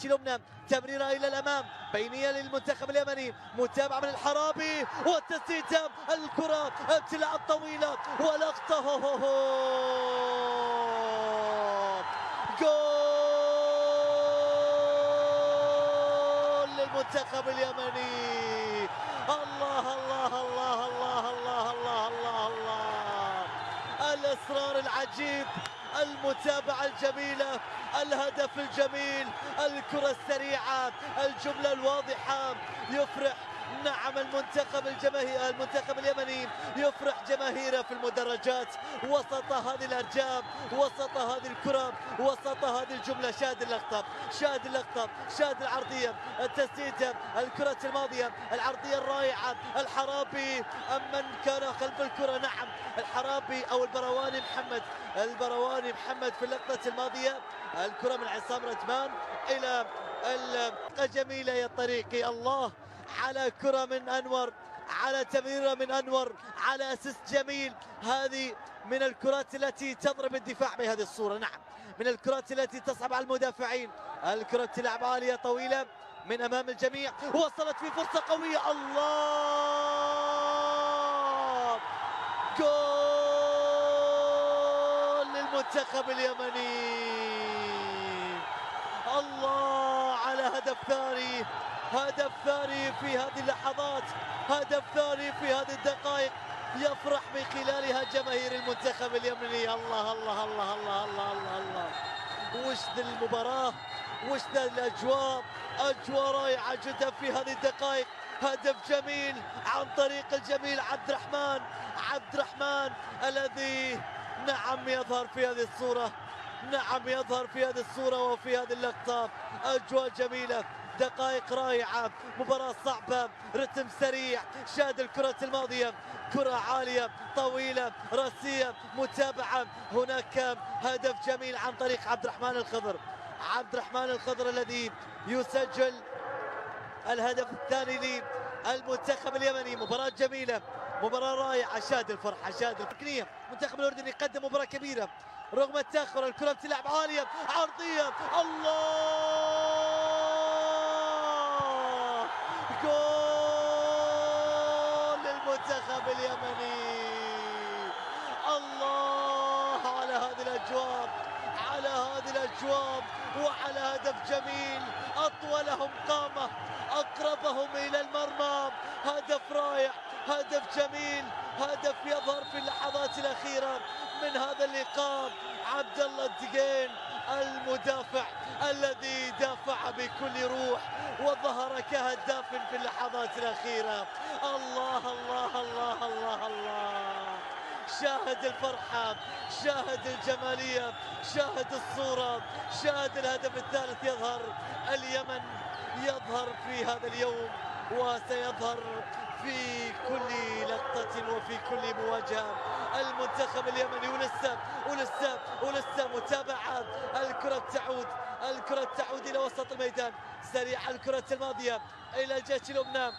اليمنى، تمريرة إلى الأمام بينية للمنتخب اليمني، متابعة من الحرابي والتسديد، الكرة ابتلاء طويلة ولقطة جول للمنتخب اليمني. الله الله الله الله الله الله الله الله، الإصرار العجيب، المتابعة الجميلة، الهدف الجميل، الكرة السريعة، الجملة الواضحة. يفرح نعم المنتخب اليمني يفرح جماهيره في المدرجات وسط هذه الارجام، وسط هذه الكره، وسط هذه الجمله. شاهد اللقطه، شاهد اللقطه، شاهد العرضيه، التسديد، الكره الماضيه، العرضيه الرائعه، الحرابي ام من كان خلف الكره؟ نعم الحرابي او البرواني محمد، البرواني محمد في اللقطه الماضيه. الكره من عصام ردمان الى جميله يا طريقي. الله على كرة من أنور، على تمريرة من أنور، على أسيست جميل. هذه من الكرات التي تضرب الدفاع بهذه الصورة. نعم من الكرات التي تصعب على المدافعين. الكرة تلعب عالية طويلة من أمام الجميع، وصلت في فرصة قوية. الله، جول للمنتخب اليمني. الله على هدف ثاني، هدف ثاني في هذه اللحظات، هدف ثاني في هذه الدقائق يفرح من خلالها جماهير المنتخب اليمني. الله الله الله الله الله الله الله، وش ذي المباراة، وش ذا الأجواء، أجواء رائعة جدا في هذه الدقائق. هدف جميل عن طريق الجميل عبد الرحمن الذي نعم يظهر في هذه الصورة، نعم يظهر في هذه الصورة وفي هذه اللقطة. أجواء جميلة، دقائق رائعة، مباراة صعبة، رتم سريع. شاهد الكرة الماضية، كرة عالية طويلة راسية، متابعة. هناك هدف جميل عن طريق عبد الرحمن الخضر الذي يسجل الهدف الثاني للمنتخب اليمني. مباراة جميلة، مباراة رائعة. شاهد الفرحة، شاهد الفكرية. المنتخب الأردني يقدم مباراة كبيرة رغم التأخر. الكرة بتلعب عالية، عرضية، الله، جول للمنتخب اليمني. الله على هذه الأجواء، على هذه الأجواء، وعلى هدف جميل أطولهم قامة، أقربهم إلى المرمى. هدف رائع، هدف جميل، هدف يظهر في اللحظات الأخيرة من هذا اللقاء. عبد الله الدقين المدافع الذي دافع بكل روح وظهر كهداف في اللحظات الأخيرة. الله الله الله الله الله، شاهد الفرحة، شاهد الجمالية، شاهد الصورة، شاهد الهدف الثالث. يظهر اليمن، يظهر في هذا اليوم، وسيظهر في كل لقطة وفي كل مواجهة. المنتخب اليمني ولسه متابعة. الكرة تعود إلى وسط الميدان سريعة. الكرة الماضية إلى الجهة اليمنى،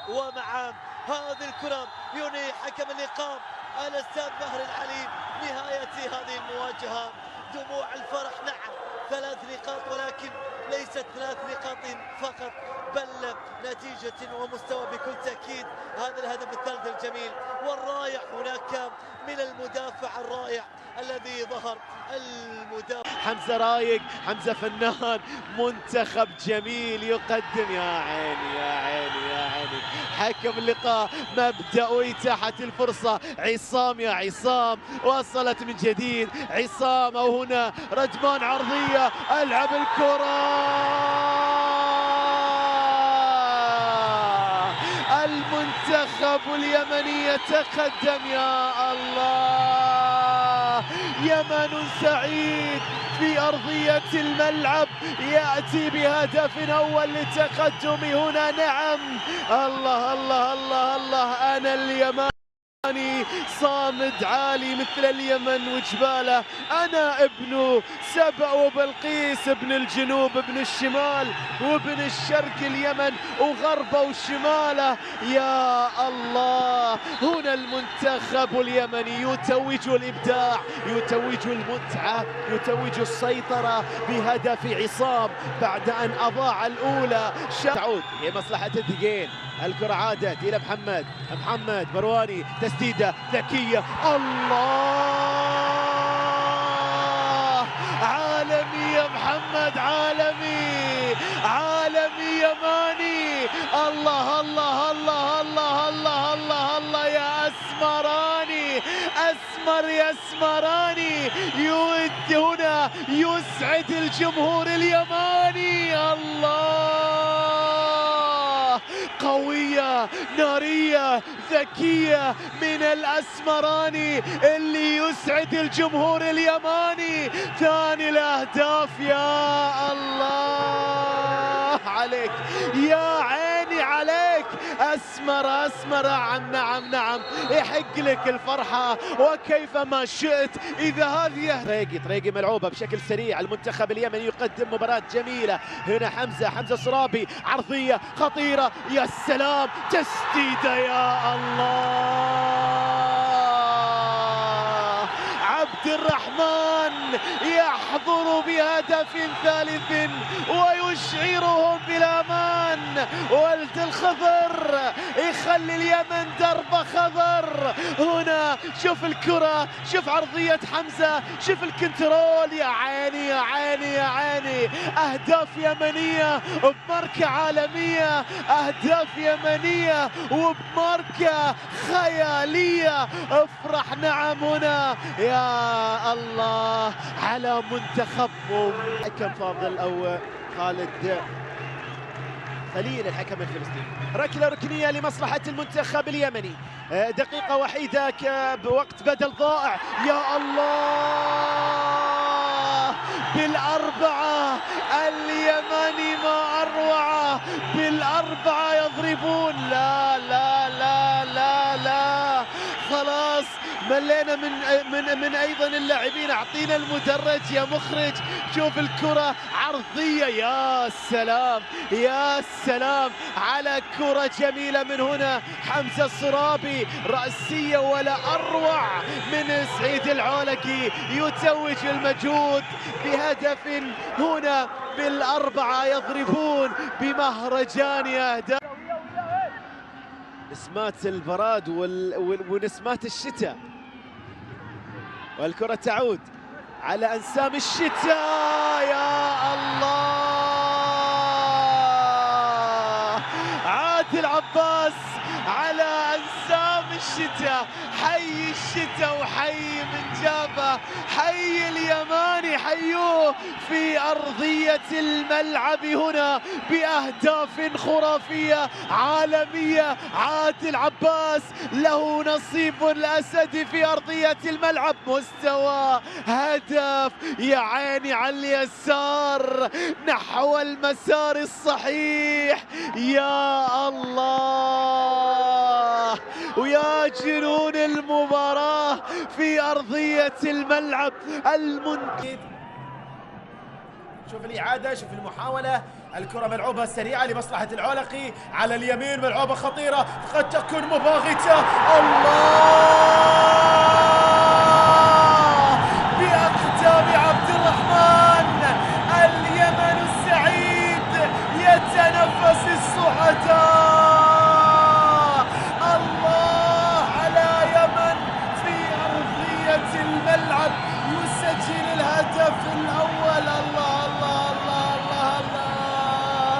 ومع هذه الكرة ينهي حكم اللقاء الأستاذ ماهر العلي نهاية هذه المواجهة. دموع الفرح، نعم 3 نقاط، ولكن ليست 3 نقاط فقط، بل نتيجة ومستوى بكل تأكيد. هذا الهدف الثالث الجميل والرائع هناك من المدافع الرائع الذي ظهر، المدافع حمزة رايق، حمزة فنان، منتخب جميل يقدم. يا عيني يا عيني يا عيني، حكم اللقاء مبدأ إتاحة الفرصة. عصام، يا عصام، وصلت من جديد عصام، أو هنا ردمان عرضية، ألعب الكرة. المنتخب اليمني يتقدم. يا الله، يمن سعيد في أرضية الملعب يأتي بهدف أول للتقدم هنا. نعم، الله الله الله الله، أنا اليمن اليماني صامد عالي مثل اليمن وجباله. أنا ابن سبأ وبلقيس، ابن الجنوب ابن الشمال وابن الشرق اليمن وغربه وشماله. يا الله، هنا المنتخب اليمني يتوج الإبداع، يتوج المتعة، يتوج السيطرة بهدف عصام بعد أن أضاع الأولى. تعود هي مصلحة الثقين. الكرة عادت إلى محمد برواني، تسديدة ذكية. الله، عالمي يا محمد، عالمي، عالمي يماني. الله الله الله الله الله الله الله يا أسمراني، أسمر يا أسمراني، يود هنا يسعد الجمهور اليماني. الله، قوية نارية ذكية من الأسمراني اللي يسعد الجمهور اليماني. ثاني الأهداف. يا الله عليك، يا عيني عليك، أسمر أسمر. نعم نعم، يحق لك الفرحة وكيفما شئت. إذا هذه طريقي ملعوبة بشكل سريع. المنتخب اليمني يقدم مباراة جميلة. هنا حمزة صرابي، عرضية خطيرة. يا سلام، تسديدة. يا الله، عبد الرحمن يحضر بهدف ثالث ويشعرهم بالأمان. ولد الخضر يخلي اليمن درب خضر. هنا شوف الكرة، شوف عرضية حمزة، شوف الكنترول. يا عيني يا عيني يا عيني، أهداف يمنية بماركة عالمية، أهداف يمنية وبماركة خيالية. افرح. نعم، هنا يا الله على منتخبهم. حكم فاضل أو خالد خليل، الحكم الفلسطيني. ركلة ركنية لمصلحة المنتخب اليمني. دقيقة وحيدة بوقت بدل ضائع. يا الله، بالأربعة اليمني ما أروعه، بالأربعة يضربون. لا لا لا لا لا، خلاص ملينا من ايضا اللاعبين. اعطينا المدرج يا مخرج. شوف الكرة عرضية. يا سلام يا سلام على كرة جميلة من هنا. حمزة الصرابي رأسية ولا اروع من سعيد العولقي، يتوج المجهود بهدف. هنا بالأربعة يضربون بمهرجان أهداف. نسمات البراد ونسمات الشتاء، والكرة تعود على أنسام الشتاء. يا الله، عادل عباس على أنسام الشتاء. حي الشتاء وحي من جابه، حي اليماني، حيوه في أرضية الملعب هنا بأهداف خرافية عالمية. عادل عباس له نصيب الأسد في أرضية الملعب. مستوى هدف، يا عيني على اليسار نحو المسار الصحيح. يا الله، ويا جنون المباراة في أرضية الملعب المنتخب. شوف الإعادة، شوف المحاولة. الكرة ملعوبة سريعة لمصلحة العولقي على اليمين، ملعوبة خطيرة قد تكون مباغتة. الله، بأقدام عبد الرحمن اليمن السعيد يتنفس السعداء. الله على يمن في أرضية الملعب يسجل الهدف الأول. الله الله الله الله الله،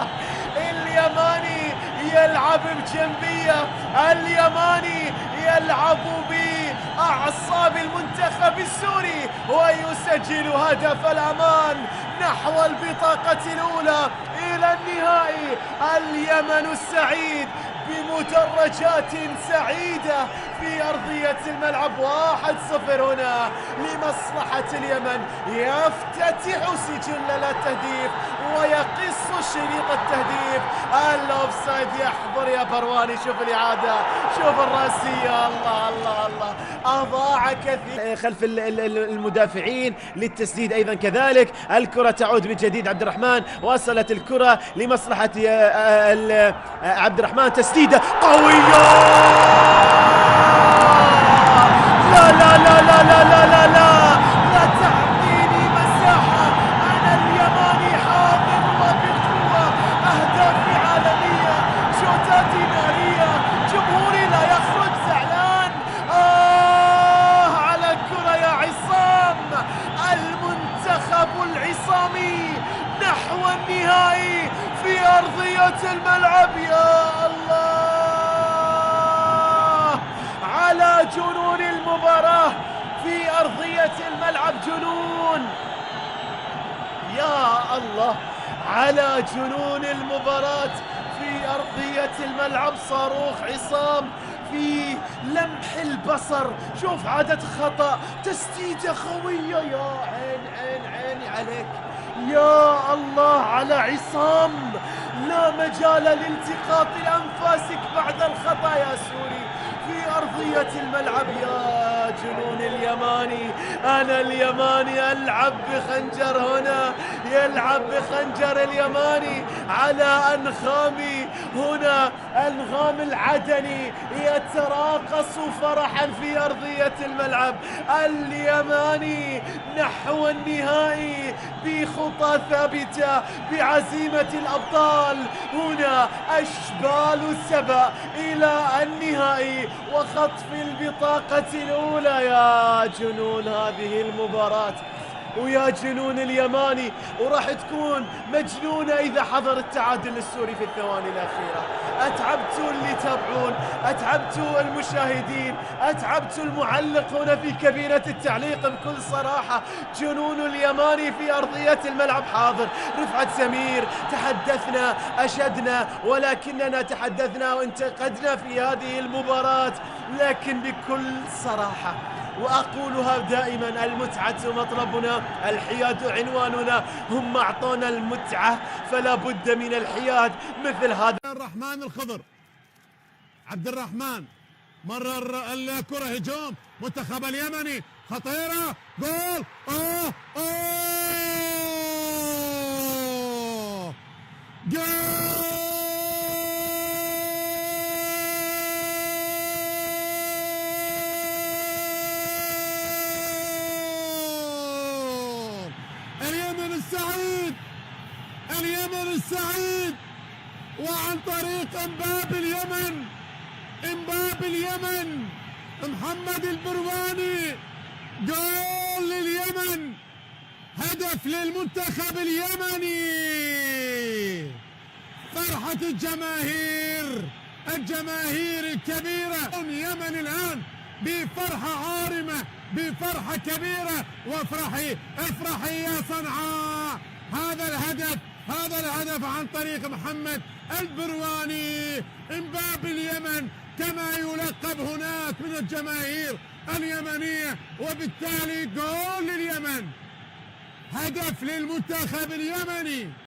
اليماني يلعب بجنبية، اليماني يلعب بأعصاب المنتخب السوري ويسجل هدف الأمان نحو البطاقة الأولى إلى النهائي. اليمن السعيد بمدرجات سعيدة في أرضية الملعب. 1-0 هنا لمصلحة اليمن، يفتتح سجل التهديف ويقص شريط التهديف. الأوفسايد يحضر يا برواني. شوف الإعادة، شوف الرأسية. الله الله الله، أضاع كثير خلف المدافعين للتسديد أيضا كذلك. الكرة تعود من جديد. عبد الرحمن وصلت الكرة لمصلحة عبد الرحمن. تسديدة قوية. لا لا لا لا لا لا لا لا لا تعطيني مساحة. أنا اليماني حاضر وبقوة. أهداف عالمية، شوتات نارية، جمهوري لا يخرج زعلان. على الكرة يا عصام. المنتخب العصامي نحو النهائي في أرضية الملعب. يا الله على جنون المباراة في أرضية الملعب. جنون، يا الله على جنون المباراة في أرضية الملعب. صاروخ عصام في لمح البصر. شوف عادة خطأ، تسديدة قوية. يا عيني عليك. يا الله على عصام. لا مجال لالتقاط أنفاسك بعد الخطأ يا سوري في أرضية الملعب. يا جنون اليماني. أنا اليماني ألعب بخنجر هنا، يلعب بخنجر اليماني على أنخامي هنا. أنغام العدني يتراقص فرحا في أرضية الملعب. اليماني نحو النهائي بخطى ثابتة، بعزيمة الأبطال. هنا أشبال السبا إلى النهائي وخطف البطاقة الأولى. يا جنون هذه المباراة ويا جنون اليماني، وراح تكون مجنونة إذا حضر التعادل السوري في الثواني الأخيرة. أتعبتوا اللي تابعون، أتعبتوا المشاهدين، أتعبتوا المعلق هنا في كابينة التعليق. بكل صراحة جنون اليماني في أرضية الملعب حاضر. رفعت سمير، تحدثنا أشدنا ولكننا تحدثنا وانتقدنا في هذه المباراة، لكن بكل صراحة وأقولها دائما المتعة مطلبنا، الحياد عنواننا. هم أعطونا المتعة فلا بد من الحياد مثل هذا. الرحمن الخضر، عبد الرحمن مرر الكرة، هجوم منتخب اليمني، خطيرة، جول. جول. اليمن السعيد، وعن طريق امباب اليمن محمد البرواني. جول لليمن، هدف للمنتخب اليمني. فرحة الجماهير الكبيرة. اليمن الآن بفرحة عارمة، بفرحة كبيرة. افرحي يا صنعاء. هذا الهدف عن طريق محمد البرواني. امباب اليمن كما يلقب هناك من الجماهير اليمنية، وبالتالي جول لليمن، هدف للمنتخب اليمني.